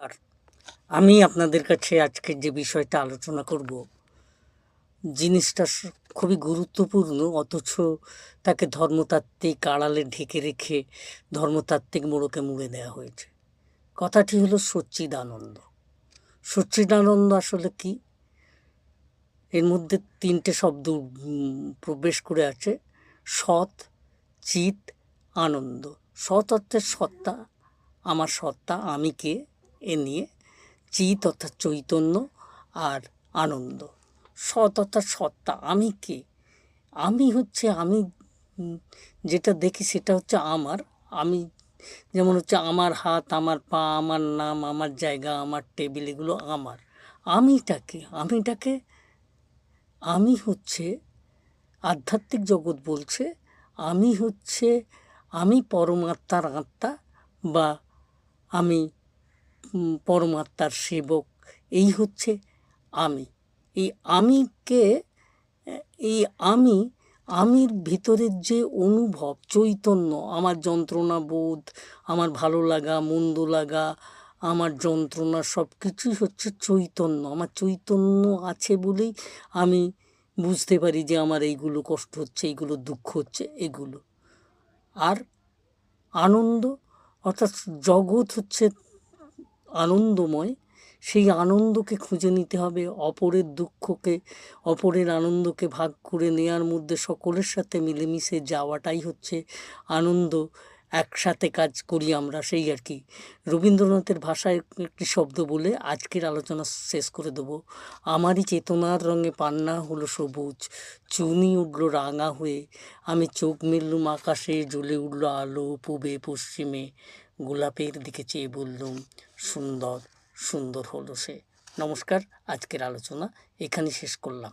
আর আমি আপনাদের কাছে আজকে যে বিষয়টা আলোচনা করব, জিনিসটা খুবই গুরুত্বপূর্ণ, অথচ তাকে ধর্মতাত্ত্বিক আড়ালে ঢেকে রেখে ধর্মতাত্ত্বিক মোড়কে মুড়ে দেওয়া হয়েছে। কথাটি হলো সচ্চিদানন্দ। সচ্চিদানন্দ আসলে কি? এর মধ্যে তিনটে শব্দ প্রবেশ করে আছে: সৎ, চিৎ, আনন্দ। সৎ অর্থের সত্তা, আমার সত্তা, আমি কে, এ নিয়ে। চিৎ অর্থাৎ চৈতন্য, আর আনন্দ। সৎ অর্থাৎ সত্তা, আমি কে? আমি হচ্ছে আমি যেটা দেখি সেটা হচ্ছে আমার। আমি যেমন হচ্ছে আমার হাত, আমার পা, আমার নাম, আমার জায়গা, আমার টেবিল, এগুলো আমার। আমিটাকে আমি হচ্ছে আধ্যাত্মিক জগৎ বলছে আমি পরমাত্মার আত্মা, বা আমি পরমাত্মার সেবক। এই হচ্ছে আমি। এই আমিকে, এই আমির ভিতরের যে অনুভব, চৈতন্য, আমার যন্ত্রণা বোধ, আমার ভালো লাগা, মন্দ লাগা, আমার যন্ত্রণা, সব কিছুই হচ্ছে চৈতন্য। আমার চৈতন্য আছে বলেই আমি বুঝতে পারি যে আমার এইগুলো কষ্ট হচ্ছে, এইগুলো দুঃখ হচ্ছে, এগুলো। আর আনন্দ অর্থাৎ জগৎ হচ্ছে আনন্দময়। সেই আনন্দকে খুঁজে নিতে হবে, অপরের দুঃখকে, অপরের আনন্দকে ভাগ করে নেওয়ার মধ্যে সকলের সাথে মিলেমিশে যাওয়াটাই হচ্ছে আনন্দ। একসাথে কাজ করি আমরা, সেই আর কি। রবীন্দ্রনাথের ভাষায় একটি শব্দ বলে আজকের আলোচনা শেষ করে দেবো: আমারই চেতনার রঙে পান্না হলো সবুজ, চুনি উঠল রাঙা হয়ে, আমি চোখ মেললুম আকাশে, জ্বলে উঠল আলো পূবে পশ্চিমে, গোলাপের দিকে চেয়ে বললুম সুন্দর সুন্দর হলো সে। নমস্কার, আজকের আলোচনা এখানেই শেষ করলাম।